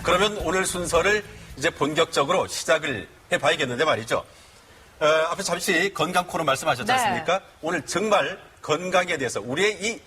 그러면 오늘 순서를 이제 본격적으로 시작을 해봐야겠는데 말이죠. 앞에 잠시 건강 코너 말씀하셨지 않습니까? 네. 오늘 정말 건강에 대해서 우리의 이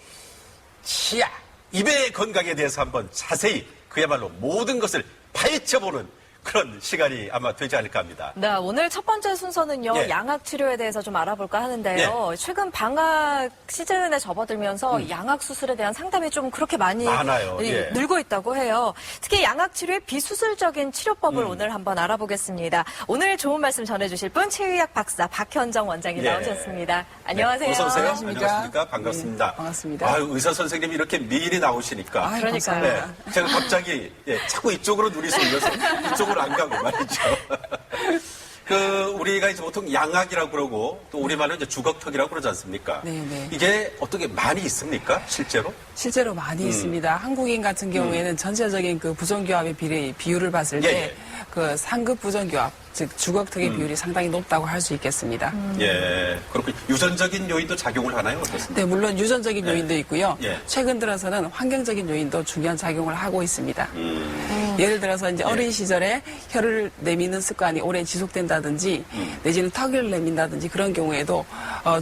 치아, 입의 건강에 대해서 한번 자세히 그야말로 모든 것을 파헤쳐보는 그런 시간이 아마 되지 않을까 합니다. 네, 오늘 첫 번째 순서는요, 예. 양악 치료에 대해서 좀 알아볼까 하는데요. 최근 방학 시즌에 접어들면서 양악 수술에 대한 상담이 좀 그렇게 많아요. 예. 늘고 있다고 해요. 특히 양악 치료의 비수술적인 치료법을 오늘 한번 알아보겠습니다. 오늘 좋은 말씀 전해주실 분 최의학 박사 박현정 원장님 예. 나오셨습니다. 안녕하세요. 네, 어서 오세요. 안녕하십니까? 안녕하십니까? 반갑습니다. 네, 반갑습니다. 아유, 의사 선생님이 이렇게 미인이 나오시니까. 아유, 그러니까요. 감사합니다. 네, 제가 갑자기 자꾸 이쪽으로 눈이 쏠려서 이쪽으로 안 가고 말이죠. 우리가 이제 보통 양악이라고 그러고 또 우리말로 이제 주걱턱이라고 그러지 않습니까? 네네. 이게 어떻게 많이 있습니까? 실제로? 실제로 많이 있습니다. 한국인 같은 경우에는 전체적인 그 부정교합의 비율을 봤을 예, 때 그 상급 부정교합, 즉 주걱턱의 비율이 상당히 높다고 할 수 있겠습니다. 예. 그렇고 유전적인 요인도 작용을 하나요? 어떻습니까? 네, 물론 유전적인 요인도 있고요. 예. 최근 들어서는 환경적인 요인도 중요한 작용을 하고 있습니다. 예를 들어서 이제 어린 시절에 혀를 내미는 습관이 오래 지속된다든지 내지는 턱을 내민다든지 그런 경우에도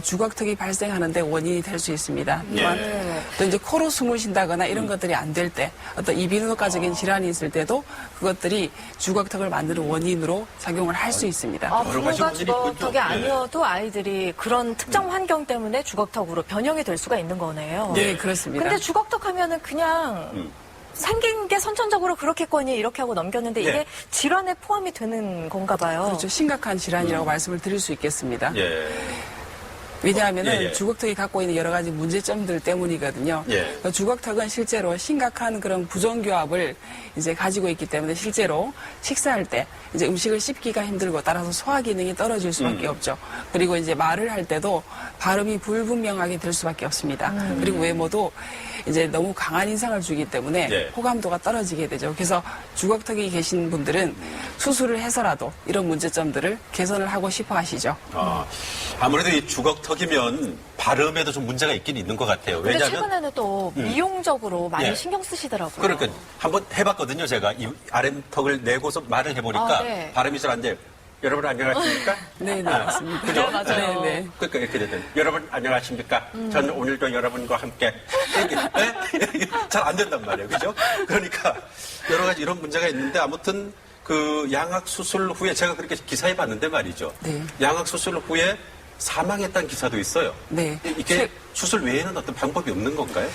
주걱턱이 발생하는데 원인이 될 수 있습니다. 또한 또 이제 코로 숨을 쉰다거나 이런 것들이 안 될 때 어떤 이비인후과적인 질환이 있을 때도 그것들이 주걱턱을 만드는 원인으로 작용을 할 수 있습니다. 여러 가지 부모가 원인이 주걱턱이 있군요. 아니어도 아이들이 그런 특정 환경 때문에 주걱턱으로 변형이 될 수가 있는 거네요. 네, 그렇습니다. 근데 주걱턱 하면은 그냥 생긴 게 선천적으로 그렇겠거니 이렇게 하고 넘겼는데 이게 예. 질환에 포함이 되는 건가 봐요. 그렇죠. 심각한 질환이라고 말씀을 드릴 수 있겠습니다. 예. 왜냐하면 예. 주걱턱이 갖고 있는 여러 가지 문제점들 때문이거든요. 예. 그 주걱턱은 실제로 심각한 그런 부정교합을 이제 가지고 있기 때문에 실제로 식사할 때 이제 음식을 씹기가 힘들고 따라서 소화 기능이 떨어질 수밖에 없죠. 그리고 이제 말을 할 때도 발음이 불분명하게 될 수밖에 없습니다. 그리고 외모도 이제 너무 강한 인상을 주기 때문에 예. 호감도가 떨어지게 되죠. 그래서 주걱턱이 계신 분들은 수술을 해서라도 이런 문제점들을 개선을 하고 싶어 하시죠. 아무래도 이 주걱턱이면 발음에도 좀 문제가 있긴 있는 것 같아요. 근데 왜냐하면 최근에는 또 미용적으로 많이 예. 신경 쓰시더라고요. 그러니까 한번 해봤거든요. 제가 이 아랫턱을 내고서 말을 해보니까 네. 발음이 잘 안 돼요. 여러분 안녕하십니까? 네, 맞습니다. 그죠? 네, 맞아요. 네, 네. 그러니까 이렇게 되든 여러분 안녕하십니까? 저는 오늘도 여러분과 함께 잘 안 된단 말이에요. 그죠? 그러니까 여러 가지 이런 문제가 있는데 아무튼 그 양악 수술 후에 제가 그렇게 기사에 봤는데 말이죠. 네. 양악 수술 후에 사망했다는 기사도 있어요. 네. 이게 수술 외에는 어떤 방법이 없는 건가요?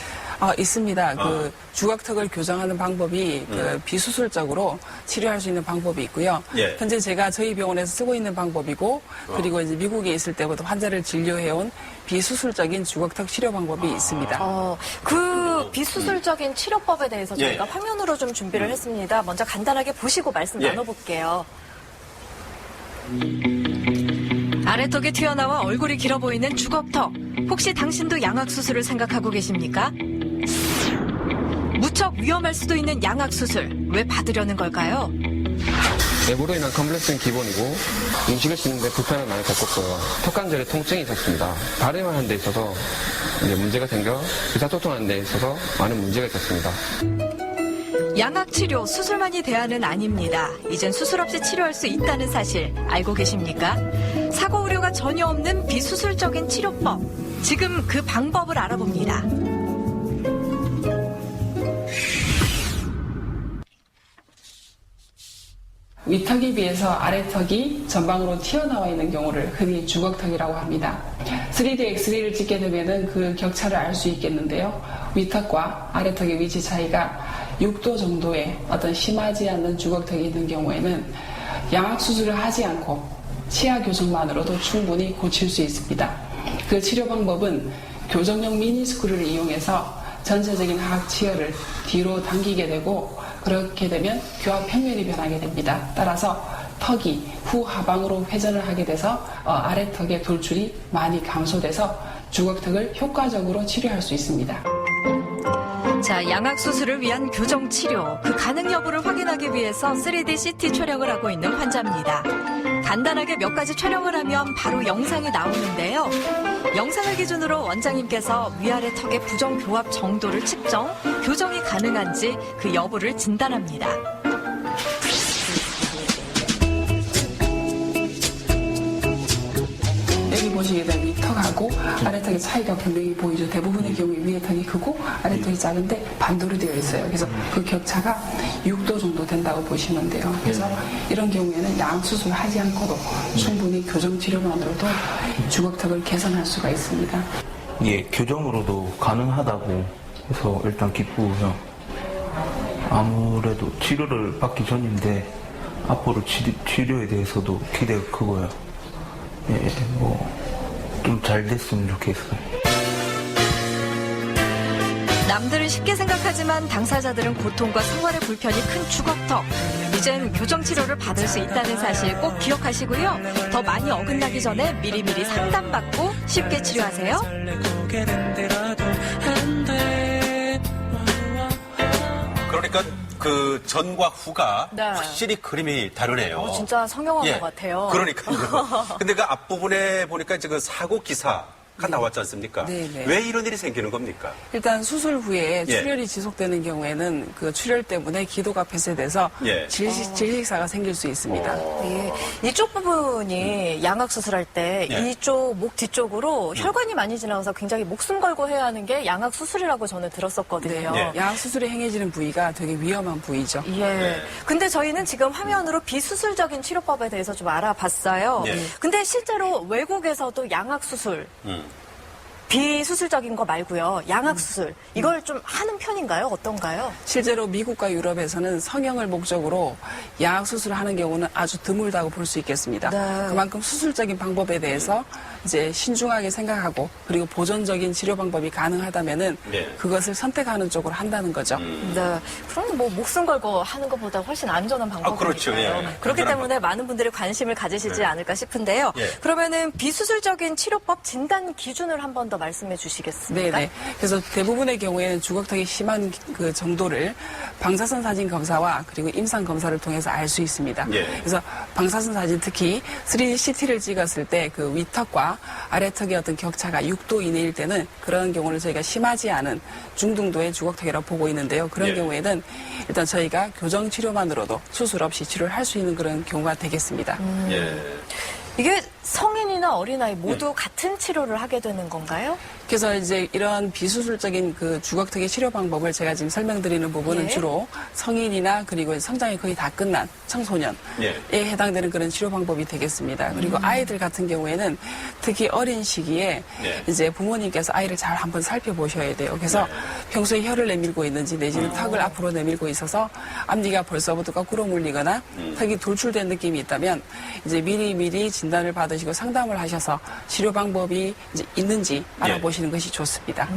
있습니다. 그 주걱턱을 교정하는 방법이 그 비수술적으로 치료할 수 있는 방법이 있고요. 예. 현재 제가 저희 병원에서 쓰고 있는 방법이고 그리고 이제 미국에 있을 때부터 환자를 진료해온 비수술적인 주걱턱 치료 방법이 있습니다. 그 비수술적인 치료법에 대해서 예. 저희가 화면으로 좀 준비를 했습니다. 먼저 간단하게 보시고 말씀 예. 나눠볼게요. 아래턱이 튀어나와 얼굴이 길어 보이는 주걱턱. 혹시 당신도 양악 수술을 생각하고 계십니까? 무척 위험할 수도 있는 양악 수술. 왜 받으려는 걸까요? 내부로 인한 컴플렉스는 기본이고 음식을 씹는데 불편을 많이 겪었고요. 턱관절에 통증이 있었습니다. 발음하는 데 있어서 이제 문제가 생겨 의사소통하는 데 있어서 많은 문제가 있었습니다. 양악 치료 수술만이 대안은 아닙니다. 이젠 수술 없이 치료할 수 있다는 사실 알고 계십니까? 사고 우려가 전혀 없는 비수술적인 치료법. 지금 그 방법을 알아봅니다. 위턱에 비해서 아래턱이 전방으로 튀어나와 있는 경우를 흔히 주걱턱이라고 합니다. 3D 엑스레이를 찍게 되면 그 격차를 알 수 있겠는데요. 위턱과 아래턱의 위치 차이가 6도 정도의 어떤 심하지 않는 주걱턱이 있는 경우에는 양악 수술을 하지 않고 치아 교정만으로도 충분히 고칠 수 있습니다. 그 치료 방법은 교정용 미니스크루를 이용해서 전체적인 하악 치열을 뒤로 당기게 되고 그렇게 되면 교합 평면이 변하게 됩니다. 따라서 턱이 후하방으로 회전을 하게 돼서 아래턱의 돌출이 많이 감소돼서 주걱턱을 효과적으로 치료할 수 있습니다. 자, 양악 수술을 위한 교정 치료, 그 가능 여부를 확인하기 위해서 3D CT 촬영을 하고 있는 환자입니다. 간단하게 몇 가지 촬영을 하면 바로 영상이 나오는데요. 영상을 기준으로 원장님께서 위아래 턱의 부정 교합 정도를 측정, 교정이 가능한지 그 여부를 진단합니다. 여기 보시게 되면 이 턱하고 아래 턱의 차이가 분명히 보이죠. 대부분의 경우에 위에 턱이 크고 아래 턱이 작은데 반도로 되어 있어요. 그래서 그 격차가 6도 정도 된다고 보시면 돼요. 그래서 이런 경우에는 양악 수술을 하지 않고도 충분히 교정 치료만으로도 주걱턱을 개선할 수가 있습니다. 예, 교정으로도 가능하다고 해서 일단 기쁘고요. 아무래도 치료를 받기 전인데 앞으로 치료에 대해서도 기대가 크고요. 예, 좀 잘 됐으면 좋겠어요. 남들은 쉽게 생각하지만 당사자들은 고통과 생활의 불편이 큰 주걱턱. 이젠 교정 치료를 받을 수 있다는 사실 꼭 기억하시고요. 더 많이 어긋나기 전에 미리미리 상담받고 쉽게 치료하세요. 그러니까 그 전과 후가 네. 확실히 그림이 다르네요. 진짜 성형한 예, 것 같아요. 그러니까요. 근데 그 앞부분에 보니까 이제 그 사고 기사가 나왔지 않습니까? 네. 왜 이런 일이 생기는 겁니까? 일단 수술 후에 예. 출혈이 지속되는 경우에는 그 출혈 때문에 기도가 폐쇄돼서 예. 질식사가 생길 수 있습니다. 예. 이쪽 부분이 양악 수술할 때 예. 이쪽 목 뒤쪽으로 혈관이 많이 지나가서 굉장히 목숨 걸고 해야 하는 게 양악 수술이라고 저는 들었었거든요. 예. 양악 수술이 행해지는 부위가 되게 위험한 부위죠. 예. 근데 저희는 지금 화면으로 비수술적인 치료법에 대해서 좀 알아봤어요. 예. 근데 실제로 외국에서도 양악 수술, 비수술적인 거 말고요. 양악 수술, 이걸 좀 하는 편인가요? 어떤가요? 실제로 미국과 유럽에서는 성형을 목적으로 양악 수술을 하는 경우는 아주 드물다고 볼 수 있겠습니다. 네. 그만큼 수술적인 방법에 대해서 이제 신중하게 생각하고 그리고 보존적인 치료 방법이 가능하다면은 네. 그것을 선택하는 쪽으로 한다는 거죠. 네. 그럼 뭐 목숨 걸고 하는 것보다 훨씬 안전한 방법이니까요. 그렇죠. 예. 그렇기 안전한 때문에 많은 분들이 관심을 가지시지 않을까 싶은데요. 예. 그러면은 비수술적인 치료법 진단 기준을 한 번 더 말씀해 주시겠습니까? 네네. 그래서 대부분의 경우에는 주걱턱이 심한 그 정도를 방사선 사진 검사와 그리고 임상 검사를 통해서 알 수 있습니다. 예. 그래서 방사선 사진 특히 3D CT를 찍었을 때 그 위턱과 아래턱의 어떤 격차가 6도 이내일 때는 그런 경우를 저희가 심하지 않은 중등도의 주걱턱이라고 보고 있는데요. 그런 예. 경우에는 일단 저희가 교정 치료만으로도 수술 없이 치료를 할 수 있는 그런 경우가 되겠습니다. 예. 이게 성인이나 어린아이 모두 예. 같은 치료를 하게 되는 건가요? 그래서 이제 이런 비수술적인 그 주걱턱의 치료 방법을 제가 지금 설명드리는 부분은 예. 주로 성인이나 그리고 성장이 거의 다 끝난 청소년에 예. 해당되는 그런 치료 방법이 되겠습니다. 그리고 아이들 같은 경우에는 특히 어린 시기에 예. 이제 부모님께서 아이를 잘 한번 살펴보셔야 돼요. 그래서 평소에 혀를 내밀고 있는지 내지는 턱을 앞으로 내밀고 있어서 앞니가 벌써부터 거꾸로 물리거나 턱이 돌출된 느낌이 있다면 이제 미리 진단을 받으시고 상담을 하셔서 치료 방법이 이제 있는지 알아보시는 것이 좋습니다.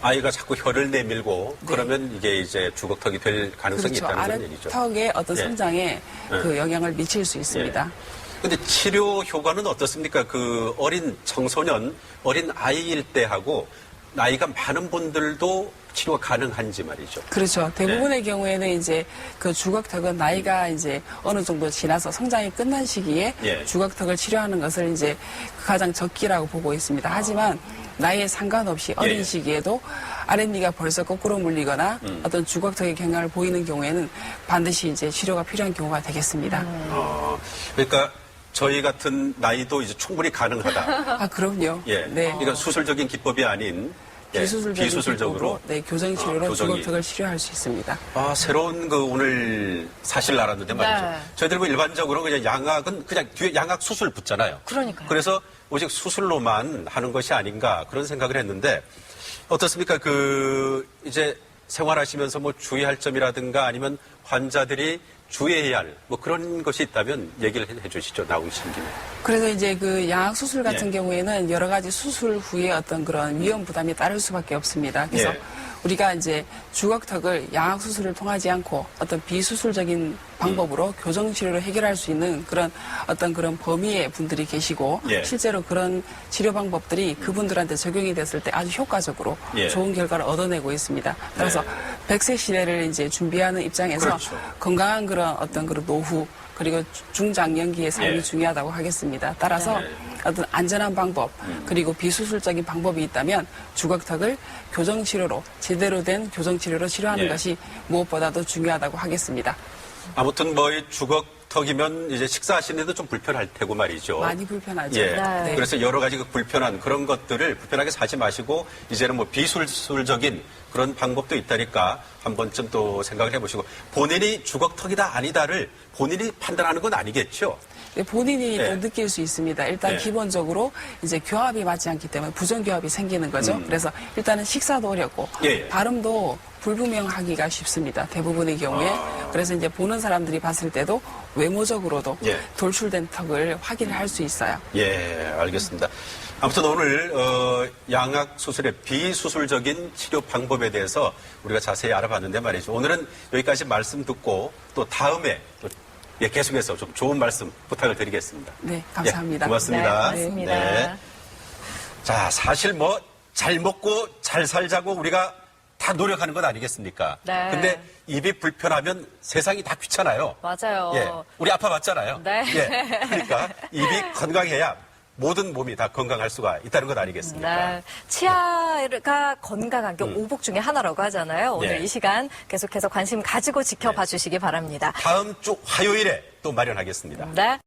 아이가 자꾸 혀를 내밀고 그러면 이게 이제 주걱턱이 될 가능성이 그렇죠. 있다는 그런 얘기죠. 아래턱의 어떤 예. 성장에 그 영향을 미칠 수 있습니다. 근데 치료 효과는 어떻습니까? 그 어린 청소년, 어린 아이일 때 하고 나이가 많은 분들도 치료가 가능한지 말이죠. 그렇죠. 대부분의 경우에는 이제 그 주걱턱은 나이가 이제 어느 정도 지나서 성장이 끝난 시기에 예. 주걱턱을 치료하는 것을 이제 가장 적기라고 보고 있습니다. 하지만 나이에 상관없이 어린 예. 시기에도 아랫니가 벌써 거꾸로 물리거나 어떤 주걱턱의 경향을 보이는 경우에는 반드시 이제 치료가 필요한 경우가 되겠습니다. 그러니까 저희 같은 나이도 이제 충분히 가능하다. 아, 그럼요. 예. 네. 그러니까 수술적인 기법이 아닌 비수술적으로 네, 교정 치료로 교정이. 주걱턱을 치료할 수 있습니다. 새로운 그 오늘 사실 알았는데 말이죠. 네. 저희들 뭐 일반적으로 그냥 양악은 그냥 뒤에 양악 수술 붙잖아요. 그러니까요. 그래서 오직 수술로만 하는 것이 아닌가 그런 생각을 했는데 어떻습니까? 그 이제 생활하시면서 뭐 주의할 점이라든가 아니면 환자들이 주의해야 할 뭐 그런 것이 있다면 얘기를 해 주시죠. 나오신 김에. 그래서 이제 그 양악 수술 같은 예. 경우에는 여러 가지 수술 후에 어떤 그런 위험 부담이 따를 수밖에 없습니다. 그래서 예. 우리가 이제 주걱턱을 양악 수술을 통하지 않고 어떤 비수술적인 방법으로 교정 치료를 해결할 수 있는 그런 어떤 그런 범위의 분들이 계시고 예. 실제로 그런 치료 방법들이 그분들한테 적용이 됐을 때 아주 효과적으로 예. 좋은 결과를 얻어내고 있습니다. 따라서 100세 시대를 이제 준비하는 입장에서 그렇죠. 건강한 그런 어떤 그런 노후 그리고 중장년기의 삶이 예. 중요하다고 하겠습니다. 따라서 어떤 안전한 방법 그리고 비수술적인 방법이 있다면 주걱턱을 교정치료로 제대로 된 교정치료로 치료하는 예. 것이 무엇보다도 중요하다고 하겠습니다. 아무튼 뭐 이 주걱턱이면 이제 식사하시는데도 좀 불편할 테고 말이죠. 많이 불편하죠. 예. 네. 그래서 여러 가지 그 불편한 그런 것들을 불편하게 사지 마시고 이제는 뭐 비술적인 그런 방법도 있다니까 한 번쯤 또 생각을 해보시고 본인이 주걱턱이다 아니다를 본인이 판단하는 건 아니겠죠. 본인이 예. 또 느낄 수 있습니다. 일단 예. 기본적으로 이제 교합이 맞지 않기 때문에 부정교합이 생기는 거죠. 그래서 일단은 식사도 어렵고 예. 발음도 불분명하기가 쉽습니다. 대부분의 경우에. 그래서 이제 보는 사람들이 봤을 때도 외모적으로도 예. 돌출된 턱을 확인을 할 수 있어요. 예, 알겠습니다. 아무튼 오늘 양악 수술의 비수술적인 치료 방법에 대해서 우리가 자세히 알아봤는데 말이죠. 오늘은 여기까지 말씀 듣고 또 다음에 또 예, 계속해서 좀 좋은 말씀 부탁을 드리겠습니다. 네, 감사합니다. 예, 고맙습니다. 네, 고맙습니다. 자, 사실 뭐 잘 먹고 잘 살자고 우리가 다 노력하는 건 아니겠습니까? 네. 근데 입이 불편하면 세상이 다 귀찮아요. 맞아요. 예, 우리 아파 봤잖아요. 네. 예, 그러니까 입이 건강해야 모든 몸이 다 건강할 수가 있다는 것 아니겠습니까? 네. 치아가 건강한 게 오복 중에 하나라고 하잖아요. 오늘 예. 이 시간 계속해서 관심 가지고 지켜봐 주시기 바랍니다. 다음 주 화요일에 또 마련하겠습니다. 네.